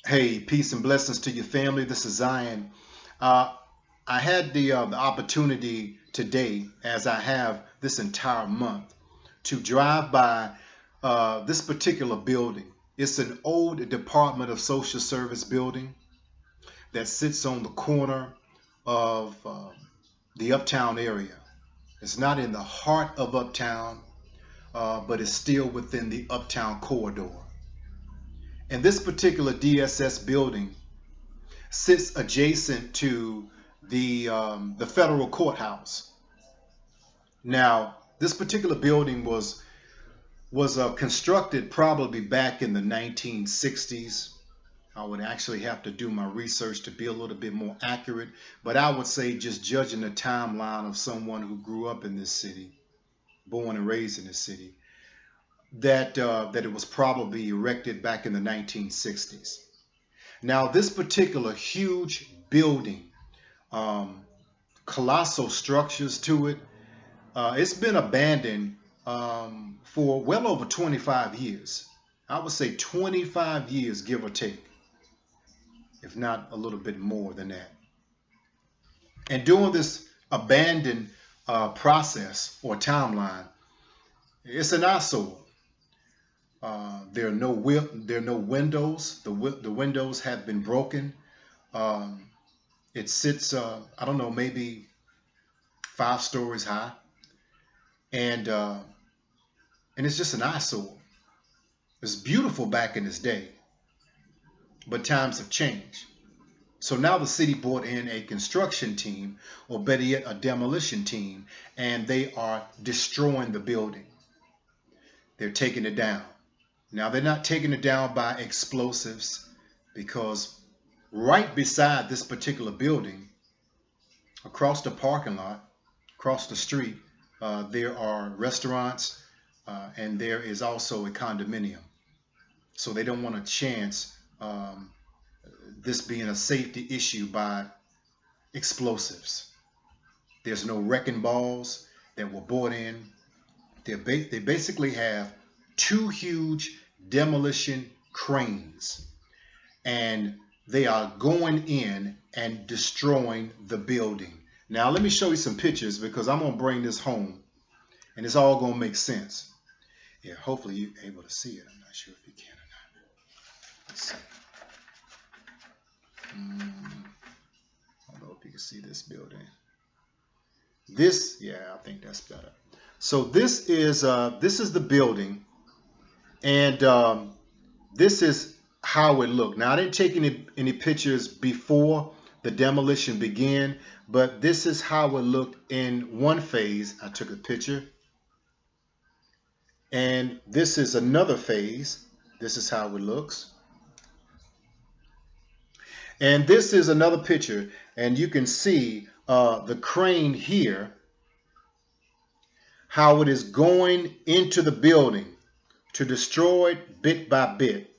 Hey, peace and blessings to your family. This is Zion. Uh, I had the opportunity today, as I have this entire month, to drive by this particular building. It's an old Department of Social Service building that sits on the corner of the Uptown area. It's not in the heart of Uptown, but it's still within the Uptown corridor. And this particular DSS building sits adjacent to the federal courthouse. Now, this particular building was constructed probably back in the 1960s. I would actually have to do my research to be a little bit more accurate, but I would say, just judging the timeline of someone who grew up in this city, born and raised in this city, that it was probably erected back in the 1960s. Now, this particular huge building, colossal structures to it, it's been abandoned for well over 25 years. I would say 25 years, give or take, if not a little bit more than that. And during this abandoned process or timeline, it's an eyesore. There are no windows. The windows have been broken. It sits, I don't know, maybe 5 stories high, and it's just an eyesore. It's beautiful back in its day, but times have changed. So now the city brought in a construction team, or better yet, a demolition team, and they are destroying the building. They're taking it down. Now, they're not taking it down by explosives, because right beside this particular building, across the parking lot, across the street, there are restaurants, and there is also a condominium. So they don't want to chance this being a safety issue by explosives. There's no wrecking balls that were brought in. They basically have 2 huge demolition cranes, and they are going in and destroying the building. Now, let me show you some pictures, because I'm going to bring this home, and it's all going to make sense. Yeah, hopefully you're able to see it. I'm not sure if you can or not. Let's see. I don't know if you can see this building. Yeah, I think that's better. So this is the building, and this is how it looked. Now, I didn't take any pictures before the demolition began, but this is how it looked in one phase. I took a picture, and this is another phase. This is how it looks, and this is another picture, and you can see the crane here, how it is going into the building to destroy it bit by bit.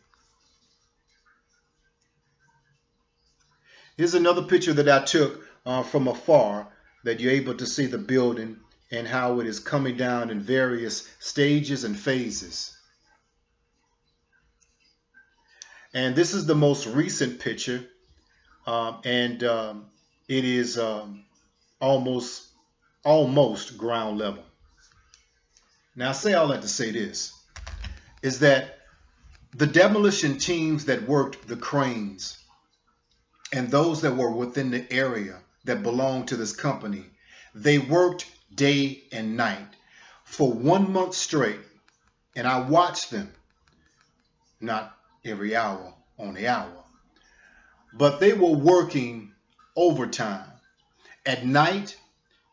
Here's another picture that I took from afar, that you're able to see the building and how it is coming down in various stages and phases. And this is the most recent picture, and it is almost ground level. Now, I say all that to say this, is that the demolition teams that worked the cranes and those that were within the area that belonged to this company, they worked day and night for 1 month straight. And I watched them, not every hour on the hour, but they were working overtime. At night,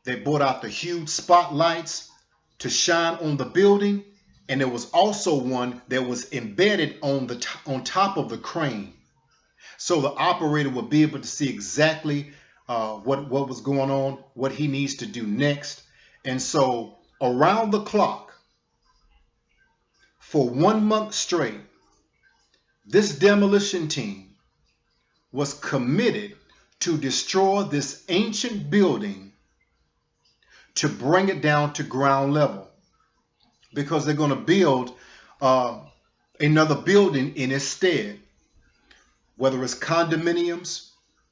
they brought out the huge spotlights to shine on the building, and there was also one that was embedded on top of the crane, so the operator would be able to see exactly what was going on, what he needs to do next. And so around the clock for 1 month straight, this demolition team was committed to destroy this ancient building, to bring it down to ground level, because they're going to build another building in its stead. whether it's condominiums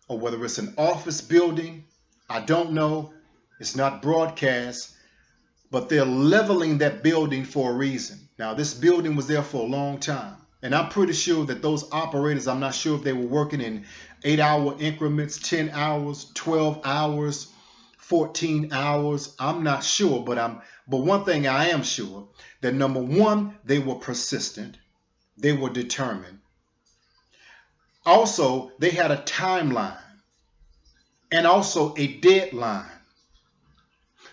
or whether it's an office building. I don't know. It's not broadcast, but they're leveling that building for a reason. Now, this building was there for a long time, and I'm pretty sure that those operators, I'm not sure if they were working in 8-hour increments, 10 hours, 12 hours, 14 hours. I'm not sure, but one thing I am sure, that number one, they were persistent. They were determined. Also, they had a timeline and also a deadline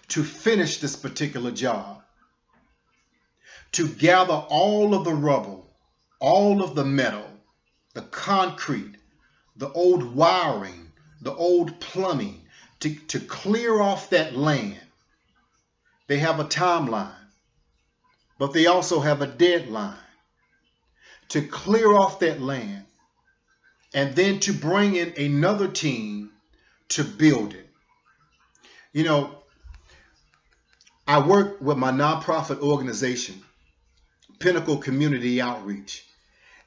to finish this particular job, to gather all of the rubble, all of the metal, the concrete, the old wiring, the old plumbing, to clear off that land. They have a timeline, but they also have a deadline to clear off that land, and then to bring in another team to build it. You know, I work with my nonprofit organization, Pinnacle Community Outreach.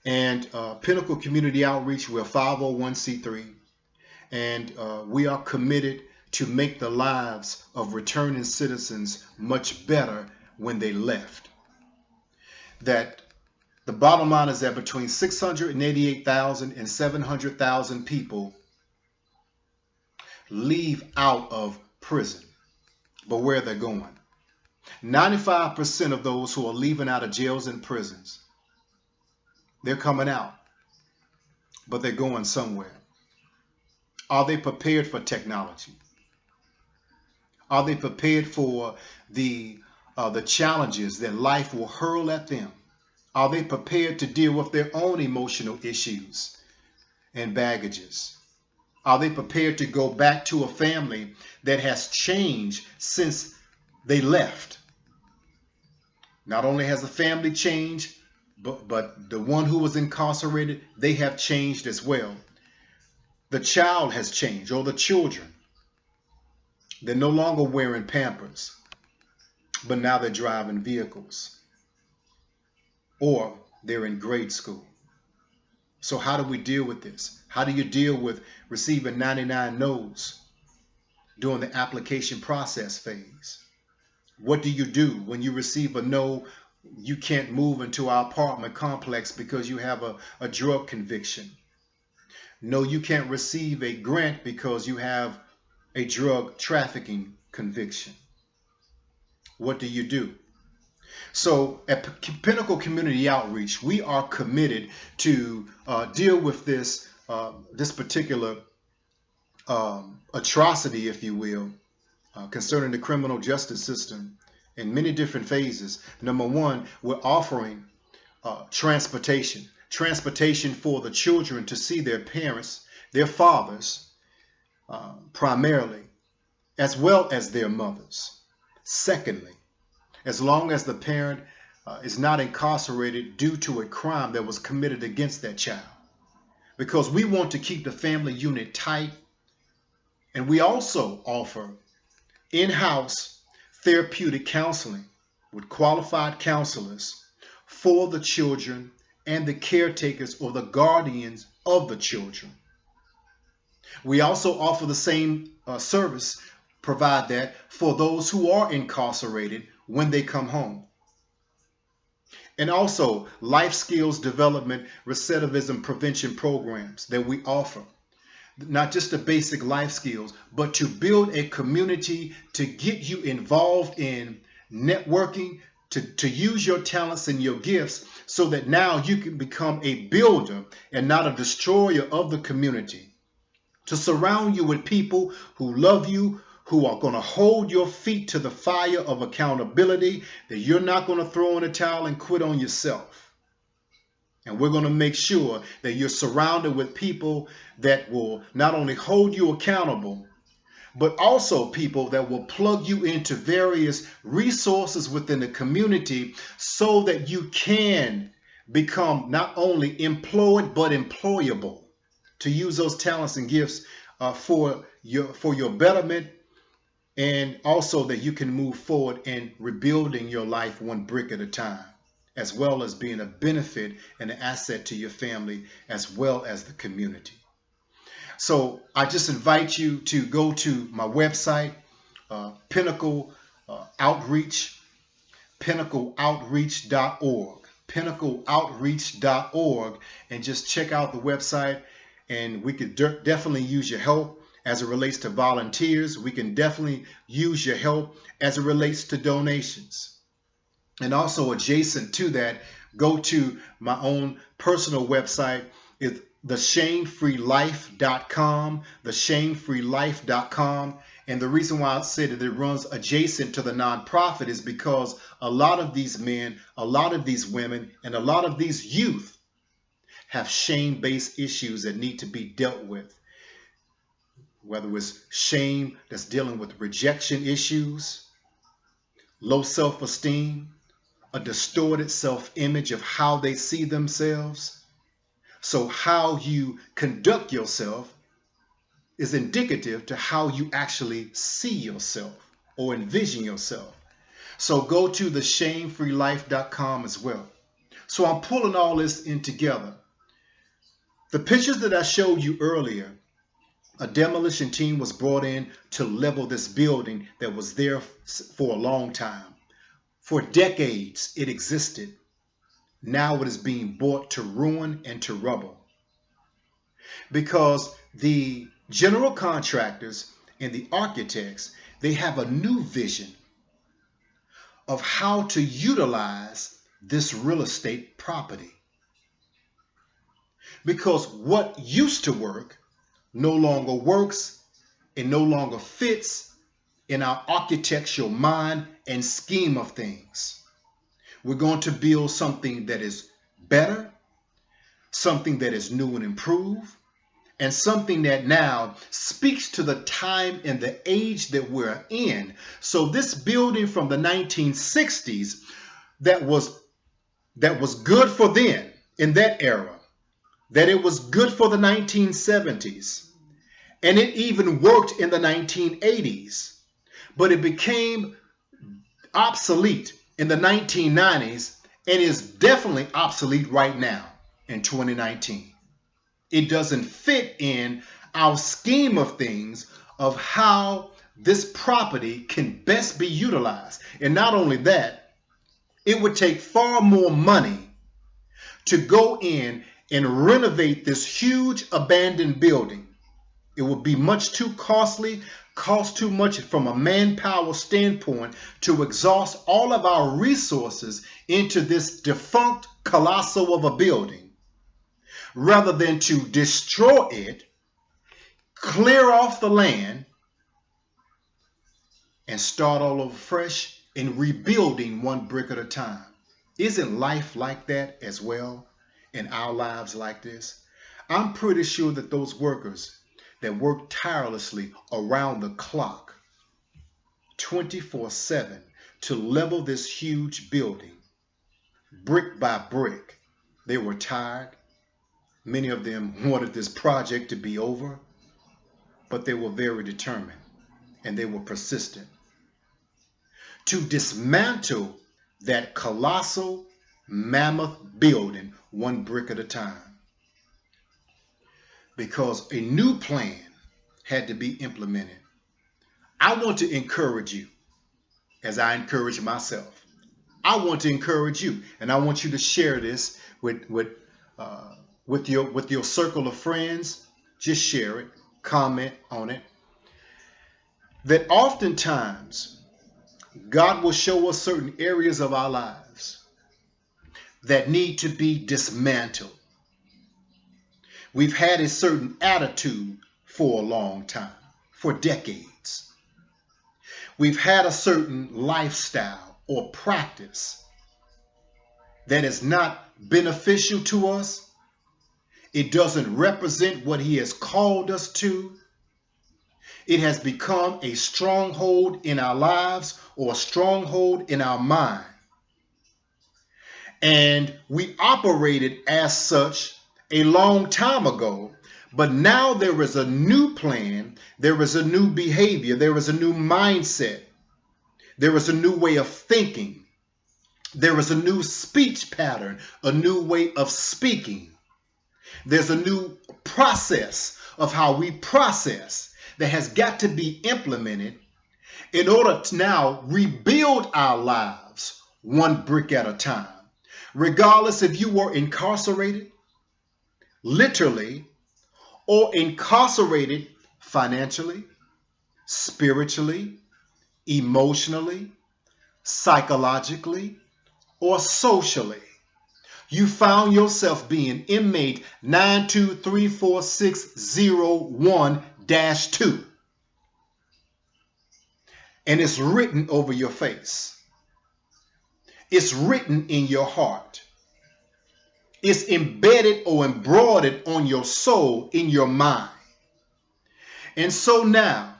And Pinnacle Community Outreach, we're 501c3, and we are committed to make the lives of returning citizens much better when they left. That the bottom line is that between 688,000 and 700,000 people leave out of prison, but where they're going. 95% of those who are leaving out of jails and prisons, they're coming out, but they're going somewhere. Are they prepared for technology? Are they prepared for the challenges that life will hurl at them? Are they prepared to deal with their own emotional issues and baggages? Are they prepared to go back to a family that has changed since they left? Not only has the family changed, but the one who was incarcerated, they have changed as well. The child has changed, or the children. They're no longer wearing Pampers, but now they're driving vehicles, or they're in grade school. So how do we deal with this? How do you deal with receiving 99 no's during the application process phase? What do you do when you receive a no? You can't move into our apartment complex because you have a drug conviction. No, you can't receive a grant because you have a drug trafficking conviction. What do you do? So at Pinnacle Community Outreach, we are committed to deal with this particular atrocity, if you will, concerning the criminal justice system in many different phases. Number one, we're offering transportation for the children to see their parents, their fathers, primarily, as well as their mothers. Secondly, as long as the parent is not incarcerated due to a crime that was committed against that child, because we want to keep the family unit tight. And we also offer in-house therapeutic counseling with qualified counselors for the children and the caretakers or the guardians of the children. We also offer the same service, provide that for those who are incarcerated when they come home. And also life skills development, recidivism prevention programs that we offer. Not just the basic life skills, but to build a community to get you involved in networking, to use your talents and your gifts so that now you can become a builder and not a destroyer of the community. To surround you with people who love you, who are going to hold your feet to the fire of accountability, that you're not going to throw in a towel and quit on yourself. And we're going to make sure that you're surrounded with people that will not only hold you accountable, but also people that will plug you into various resources within the community so that you can become not only employed, but employable, to use those talents and gifts for your betterment, and also that you can move forward in rebuilding your life one brick at a time. as well as being a benefit and an asset to your family as well as the community. So I just invite you to go to my website, Pinnacle Outreach, pinnacleoutreach.org, pinnacleoutreach.org, and just check out the website. And we could definitely use your help as it relates to volunteers. We can definitely use your help as it relates to donations. And also adjacent to that, go to my own personal website. It's theshamefreelife.com, theshamefreelife.com. And the reason why I say that it runs adjacent to the nonprofit is because a lot of these men, a lot of these women, and a lot of these youth have shame-based issues that need to be dealt with. Whether it's shame that's dealing with rejection issues, low self-esteem, a distorted self-image of how they see themselves. So how you conduct yourself is indicative to how you actually see yourself or envision yourself. So go to theshamefreelife.com as well. So I'm pulling all this in together. The pictures that I showed you earlier, a demolition team was brought in to level this building that was there for a long time. For decades it existed. Now it is being brought to ruin and to rubble. Because the general contractors and the architects, they have a new vision of how to utilize this real estate property. Because what used to work no longer works and no longer fits in our architectural mind and scheme of things. We're going to build something that is better, something that is new and improved, and something that now speaks to the time and the age that we're in. So this building from the 1960s that was good for then, in that era, that it was good for the 1970s, and it even worked in the 1980s, but it became obsolete in the 1990s and is definitely obsolete right now in 2019. It doesn't fit in our scheme of things of how this property can best be utilized. And not only that, it would take far more money to go in and renovate this huge abandoned building. It would be much too costly, cost too much from a manpower standpoint to exhaust all of our resources into this defunct colossal of a building, rather than to destroy it, clear off the land, and start all over fresh in rebuilding one brick at a time. Isn't life like that as well in our lives like this? I'm pretty sure that those workers that work tirelessly around the clock, 24/7, to level this huge building, brick by brick, they were tired. Many of them wanted this project to be over, but they were very determined and they were persistent to dismantle that colossal mammoth building one brick at a time. Because a new plan had to be implemented. I want to encourage you, as I encourage myself. I want to encourage you, and I want you to share this with your circle of friends. Just share it, comment on it. That oftentimes God will show us certain areas of our lives that need to be dismantled. We've had a certain attitude for a long time, for decades. We've had a certain lifestyle or practice that is not beneficial to us. It doesn't represent what He has called us to. It has become a stronghold in our lives or a stronghold in our mind. And we operated as such a long time ago, but now there is a new plan, there is a new behavior, there is a new mindset, there is a new way of thinking There is a new speech pattern, a new way of speaking. There's a new process of how we process that has got to be implemented in order to now rebuild our lives one brick at a time. Regardless if you were incarcerated, literally, or incarcerated financially, spiritually, emotionally, psychologically, or socially. You found yourself being inmate 9234601-2. And it's written over your face. It's written in your heart. It's embedded or embroidered on your soul, in your mind. And so now,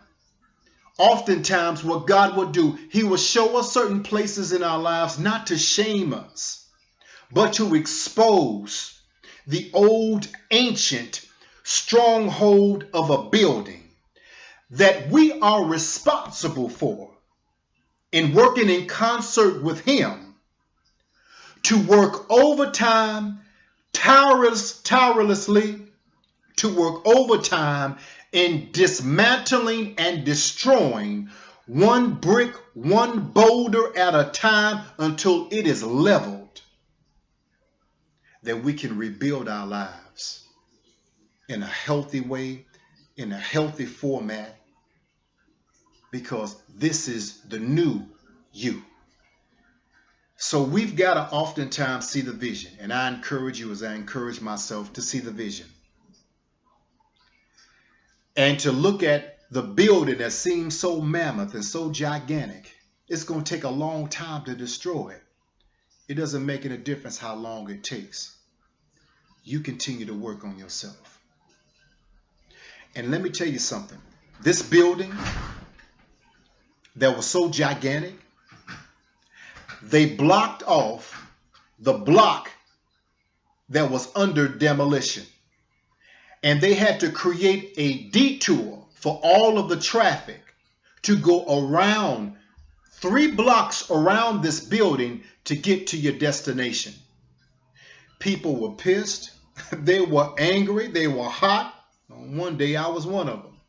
oftentimes what God will do, he will show us certain places in our lives, not to shame us, but to expose the old, ancient stronghold of a building that we are responsible for, in working in concert with him to work overtime, tirelessly, to work overtime in dismantling and destroying one brick, one boulder at a time until it is leveled, that we can rebuild our lives in a healthy way, in a healthy format, because this is the new you. So we've got to oftentimes see the vision, and I encourage you, as I encourage myself, to see the vision and to look at the building that seems so mammoth and so gigantic. It's going to take a long time to destroy it. It doesn't make any difference how long it takes. You continue to work on yourself. And let me tell you something. This building that was so gigantic, they blocked off the block that was under demolition. And they had to create a detour for all of the traffic to go around 3 blocks around this building to get to your destination. People were pissed. They were angry. They were hot. One day I was one of them.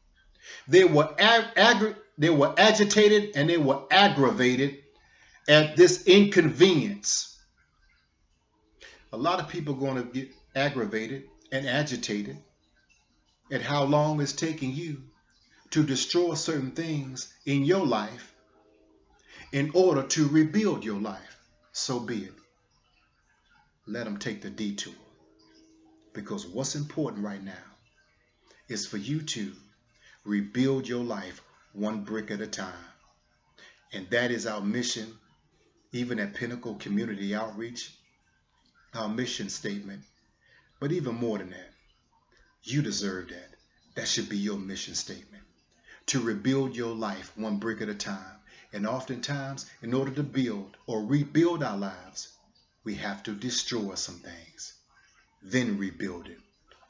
They were agitated and they were aggravated at this inconvenience. A lot of people are going to get aggravated and agitated at how long it's taking you to destroy certain things in your life in order to rebuild your life. So be it. Let them take the detour. Because what's important right now is for you to rebuild your life one brick at a time. And that is our mission, even at Pinnacle Community Outreach, our mission statement. But even more than that, you deserve that. That should be your mission statement. To rebuild your life one brick at a time. And oftentimes, in order to build or rebuild our lives, we have to destroy some things, then rebuild it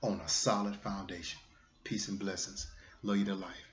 on a solid foundation. Peace and blessings. Love you to life.